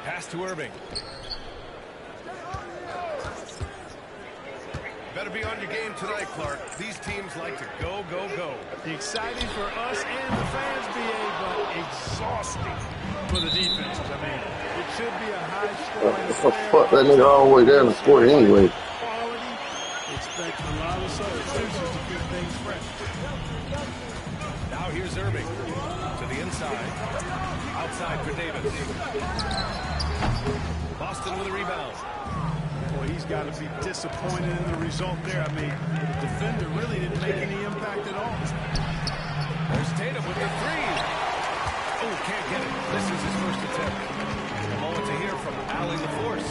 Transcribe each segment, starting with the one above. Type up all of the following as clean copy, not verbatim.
Pass to Irving. Better be on your game tonight, Clark. These teams like to go, go, go. Exciting for us and the fans, BA, but exhausting for the defenses. I mean, it should be a high-scoring affair. Fuck that nigga all the way down the court anyway. Quality. Expect a lot of substitutions to keep things fresh. Now here's Irving to the inside. Outside for Davis. Boston with a rebound. Boy, he's got to be disappointed in the result there. I mean, the defender really didn't make any impact at all. There's Tatum with the three. Oh, can't get it. This is his first attempt. A moment to hear from Allie LaForce.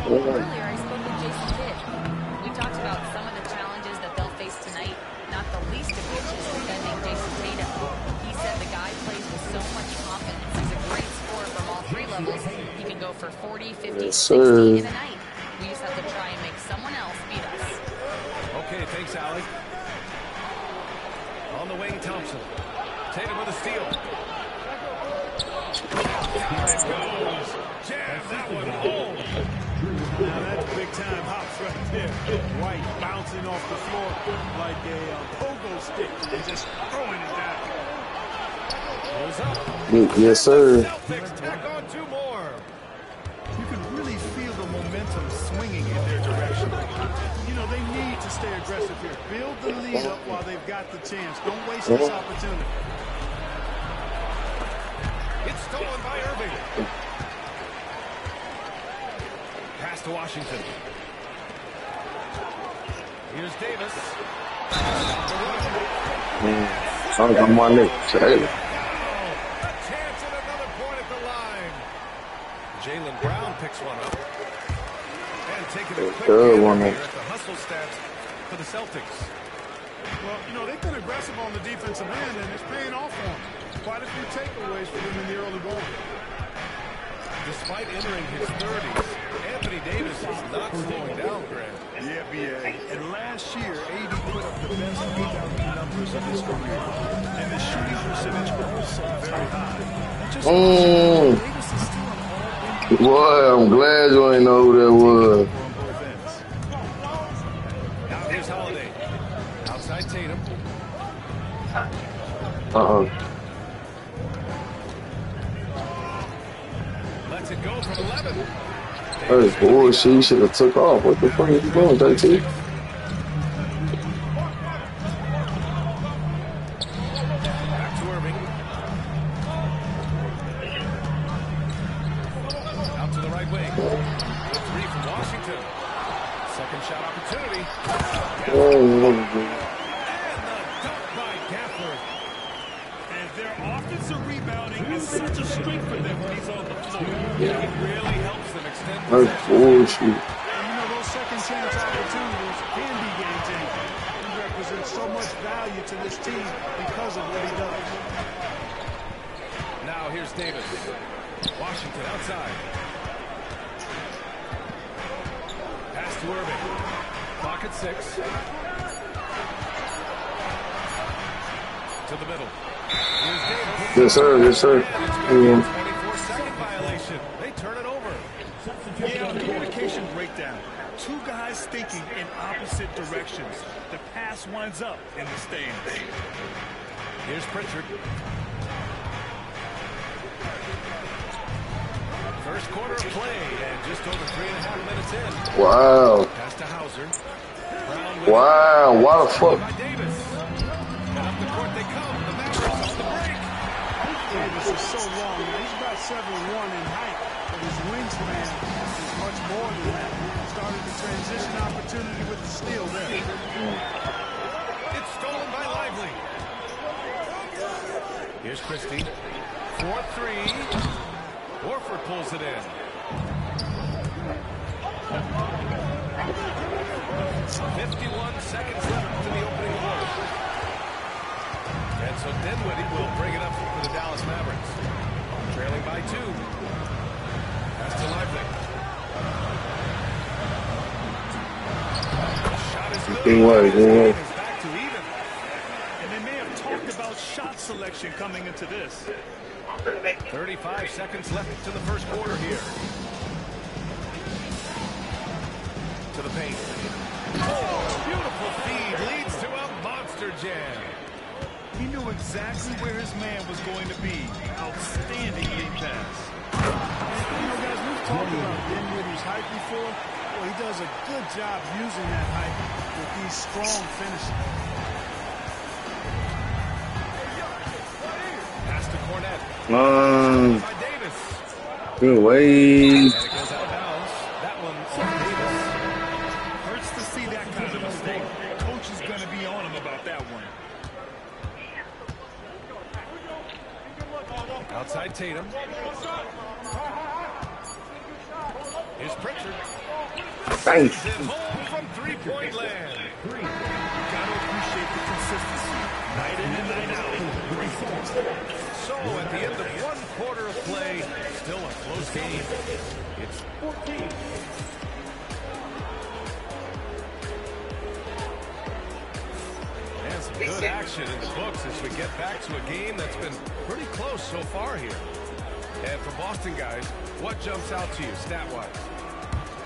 Earlier, I spoke with Jason Kidd. We talked about some of the challenges that they'll face tonight, not the least of which is defending Jason Tatum. He said the guy plays with so much confidence. He's a great scorer from all three levels. He can go for 40, 50, 60 in a night. We just have to try and make someone else beat us. Okay, thanks, Allie. On the wing, Thompson. Tatum with a steal. Down it goes. Jam that one home. Now that's big-time hops right there. White bouncing off the floor like a pogo stick and just throwing it down. Goes up. Yes, sir. Celtics tack on two more. You can really feel the momentum swinging in their direction. You know, they need to stay aggressive here. Build the lead up while they've got the chance. Don't waste this opportunity. It's stolen by Irving. Pass to Washington. Here's Davis. I'm on my neck. Hey. A chance at another point at the line. Jaylen Brown picks one up. And taking a quick one here at the hustle stats for the Celtics. Well, you know, they've been aggressive on the defensive end, and it's paying off for them. Quite a few takeaways for them in the early going. Despite entering his 30s, Anthony Davis is not slowing down, Grant. Yeah, BA. And last year, AD put up the best rebounding numbers of his career. And the shooting percentage also very high. Just Davis is still an all-NBA. Boy, I'm glad you ain't know who that was. Now here's Holiday. Outside Tatum. Lets it go from 11. That's bullshit. You should have took off. What the fuck are you doing, JT? Back to Irving. Out to the right wing. Good three from Washington. Second shot opportunity. And the dunk by Gafford. And their offensive rebounding is such a strength for them when he's on the floor. It really helps them extend That's bullshit. And you know, those second chance opportunities can be game-changing. He represents so much value to this team because of what he does. Now here's Davis. Washington outside. Pass to Irving. Clock at 6. To the middle. Here's Davis. Yes, sir. Yes, sir. 24-second violation. They turn it over. Yeah, communication breakdown. Two guys thinking in opposite directions. The pass winds up in the stands. Here's Pritchard. First quarter of play, and just over 3.5 minutes in. Wow. Pass to Hauser. Wow. Why the fuck? By Davis. And up the court they come. The Mavericks off the break. Davis is so long. He's about 7'1" in height, but his wingspan is much more than that. Started the transition opportunity with the steal there. It's stolen by Lively. Here's Christie. 4-3. Horford pulls it in. 51 seconds left to the opening quarter. And so Dinwiddie will bring it up for the Dallas Mavericks. Trailing by 2. Pass to Lively. Shot is good. Good. It's back to even. And they may have talked about shot selection coming into this. 35 seconds left to the first quarter here. To the paint. Oh, beautiful feed leads to a monster jam. He knew exactly where his man was going to be. Outstanding lead pass. You know, guys, we've talked about Dinwiddie's height before. Well, he does a good job using that height with these strong finishes. Pass to Cornette. By Davis. Good way. And it goes out of bounds. That one on Davis. Hurts to see that kind of mistake. Coach is going to be on him about that one. Outside Tatum. Here's Pritchard. Thanks. Home from three-point land. Got to appreciate the consistency. Night in and night out. So at the end of one quarter of play, still a close game. It's 14. And some good action in the books as we get back to a game that's been pretty close so far here. And for Boston guys, what jumps out to you stat-wise?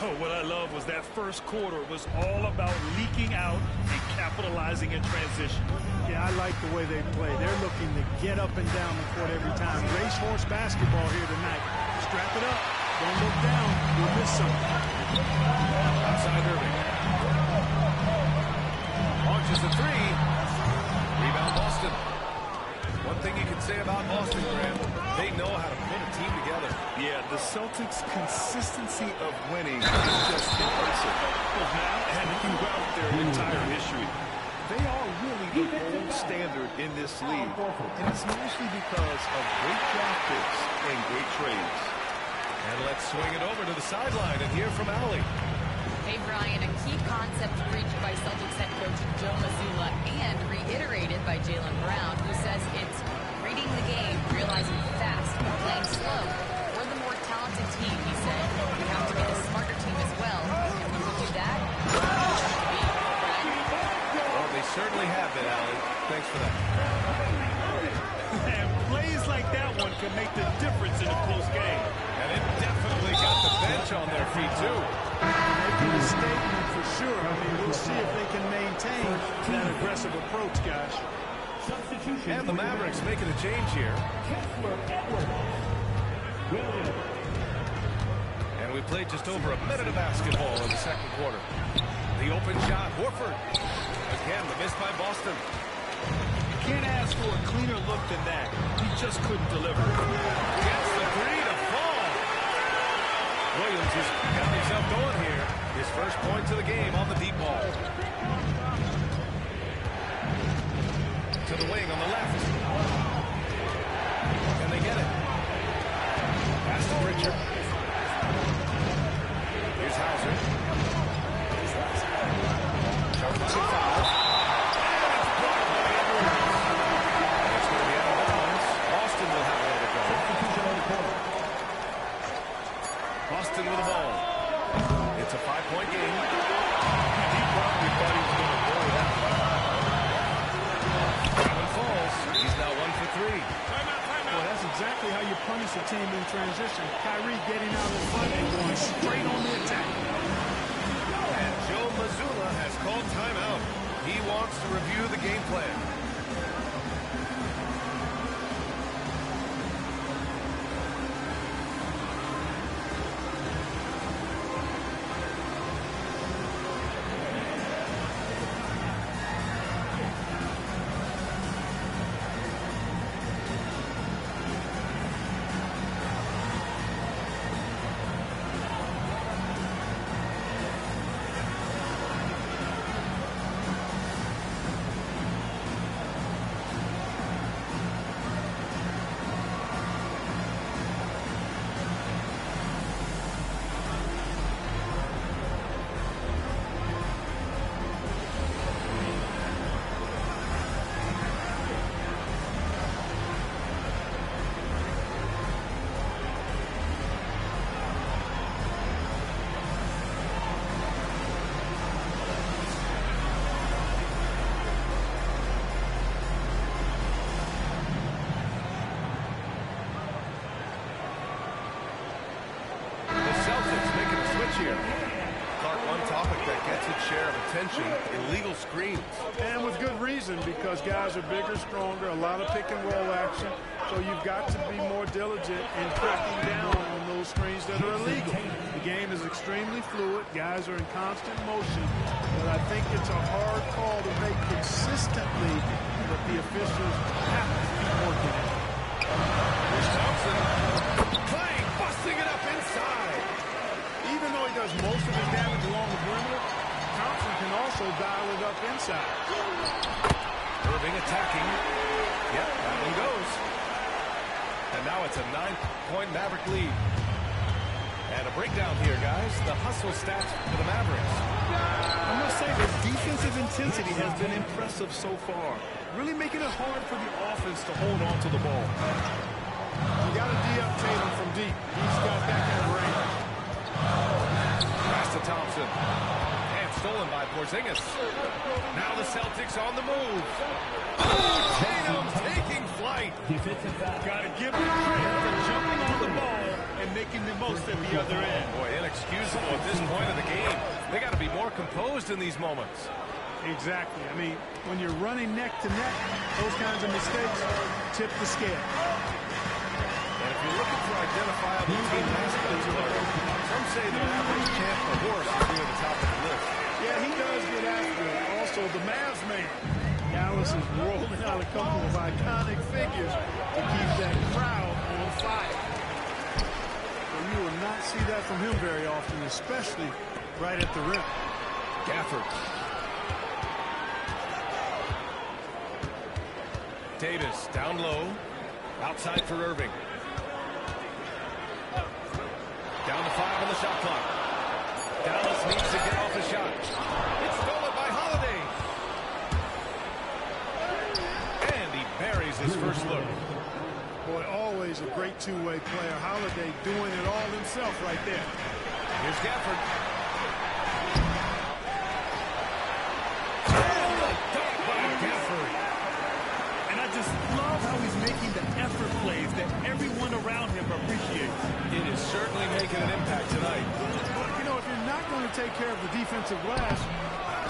Oh, what I love was that first quarter was all about leaking out and capitalizing in transition. Yeah, I like the way they play. They're looking to get up and down the court every time. Racehorse basketball here tonight. Strap it up. Don't look down. You'll miss something. Outside Irving. Launches the three. Rebound Boston. One thing you can say about Boston, Graham, they know how to put a team together. Yeah, the Celtics' consistency of winning is just impressive. Well, now, and throughout their entire history, they are really the gold standard in this league. And it's mostly because of great draft picks and great trades. And let's swing it over to the sideline and hear from Allie. Hey, Brian, a key concept breached by Celtics head coach Joe Mazzulla and reiterated by Jaylen Brown, who says it's reading the game, realizing fast, playing slow. We're the more talented team, he said. We have to be the smarter team as well. If we can do that, well, they certainly have been, Allie. Thanks for that. And plays like that one can make the difference in a close game. And it definitely got the bench on their feet, too. Making a statement for sure. I mean, we'll see if they can maintain that aggressive approach, guys. And the Mavericks making a change here. And we played just over a minute of basketball in the second quarter. The open shot, Horford. Again, the miss by Boston. You can't ask for a cleaner look than that. He just couldn't deliver. Gets the three to fall. Williams has got himself going here. His first point to the game on the deep ball. To the wing on the left. Can they get it? Pass to Pritchard. Here's Hauser. Charles a foul. And it's going to be out of bounds. Boston will have it to go. Boston with the ball. It's a 5-point game. He probably thought he was going to blow it out. Falls. He's now 1 for 3. Well, that's exactly how you punish a team in transition. Kyrie getting out in front and going straight on the attack. And Joe Mazzulla has called timeout. He wants to review the game plan. here. Clark, one topic that gets its share of attention, illegal screens. And with good reason, because guys are bigger, stronger, a lot of pick and roll action. So you've got to be more diligent in cracking down on those screens that are illegal. The game is extremely fluid. Guys are in constant motion. But I think it's a hard call to make consistently, but the officials have to keep working at it. Here's Thompson. Clay busting it up inside. Even though he does most of his damage along the perimeter, Thompson can also dial it up inside. Irving attacking. Yep, that one goes. And now it's a 9-point Maverick lead. And a breakdown here, guys. The hustle stats for the Mavericks. I must say, the defensive intensity has been impressive so far. Really making it hard for the offense to hold on to the ball. You got to D-up Tatum from deep. He's got that kind of range. Pass to Thompson. And stolen by Porzingis. Now the Celtics on the move. Tatum taking flight. Got to give him credit for jumping on the ball and making the most at the other end. Boy, inexcusable at this point of the game. They got to be more composed in these moments. Exactly. I mean, when you're running neck to neck, those kinds of mistakes tip the scale. And if you're looking for identifiable team aspects, some say the Mavericks champ the horse is near the top of the list. Yeah, he does get after it. Also, the Mavs man. Dallas is rolling out a couple of iconic figures to keep that crowd on fire. Well, you will not see that from him very often, especially right at the rim. Gafford. Davis down low. Outside for Irving. Down to 5 on the shot clock. Dallas needs to get off a shot. It's stolen by Holiday. And he buries his first look. Boy, always a great two-way player. Holiday doing it all himself right there. Here's Gafford. Effort plays that everyone around him appreciates. It is certainly making an impact tonight. But, you know, if you're not going to take care of the defensive glass,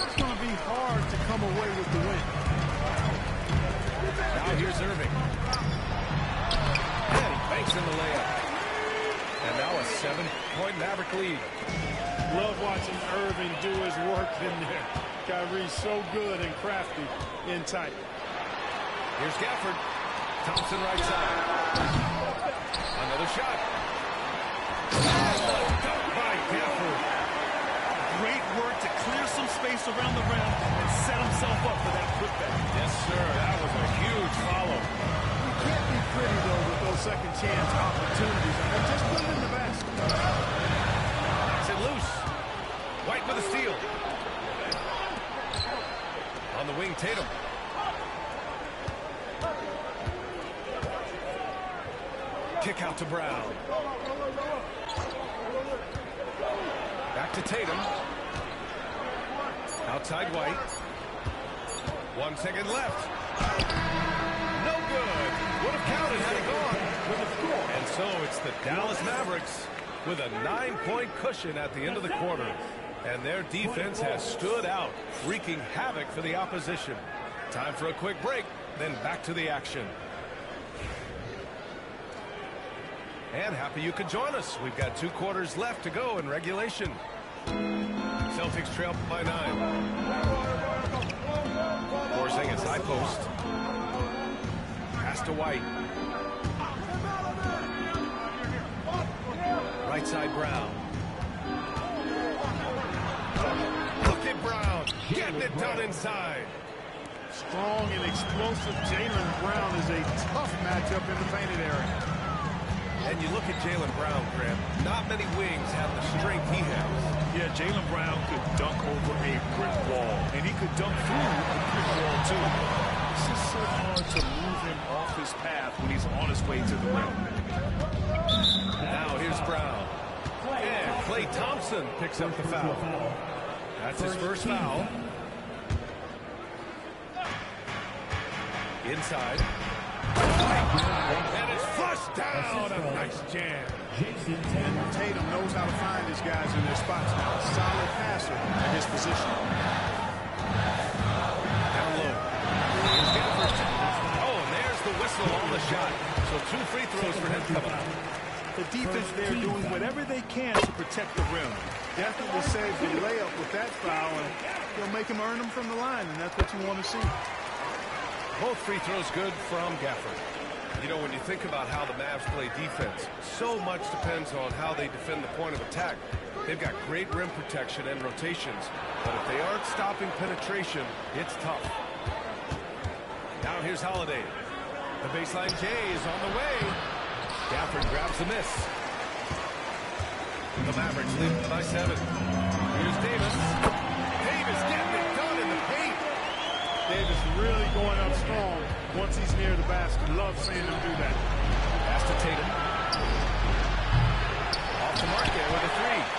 it's going to be hard to come away with the win. Now here's Irving. And he banks in the layup. And now a 7-point Maverick lead. Love watching Irving do his work in there. Kyrie's so good and crafty in tight. Here's Gafford. Thompson right side. Another shot. By Gafford. Great work to clear some space around the rim and set himself up for that putback. Yes, sir. That was a huge follow. You can't be pretty, though, with those second chance opportunities. I mean, just put it in the basket. Knocks it loose. White with a steal. On the wing, Tatum. Kick out to Brown. Back to Tatum. Outside White. 1 second left. No good. Would have counted had he gone. And so it's the Dallas Mavericks with a 9-point cushion at the end of the quarter. And their defense has stood out, wreaking havoc for the opposition. Time for a quick break, then back to the action. And happy you could join us. We've got 2 quarters left to go in regulation. Celtics trail by 9. Porzingis high post. Pass to White. Right side Brown. Look at Brown getting it done inside. Strong and explosive Jaylen Brown is a tough matchup in the painted area. And you look at Jaylen Brown, Grant, not many wings have the strength he has. Yeah, Jaylen Brown could dunk over a brick wall, and he could dunk through a brick wall, too. It's just so hard to move him off his path when he's on his way to the rim. Now here's Brown. And Klay Thompson picks up the foul. That's his first foul. Inside. And it's flushed down. A nice jam. And Tatum knows how to find his guys in their spots now. A solid passer at his position. Down low. Here's Gaffer's. Oh, and there's the whistle on the shot. So 2 free throws for him coming up. The defense there doing whatever they can to protect the rim. Definitely saves the layup with that foul, and they'll make him earn them from the line, and that's what you want to see. Both free throws good from Gafford. You know, when you think about how the Mavs play defense, so much depends on how they defend the point of attack. They've got great rim protection and rotations, but if they aren't stopping penetration, it's tough. Now here's Holiday. The baseline J is on the way. Gafford grabs the miss. The Mavericks lead by 7. Here's Davis. Davis getting it done in the paint. Davis really going up strong once he's near the basket. Love seeing him do that. Pass to Tatum. Off the mark there with a 3.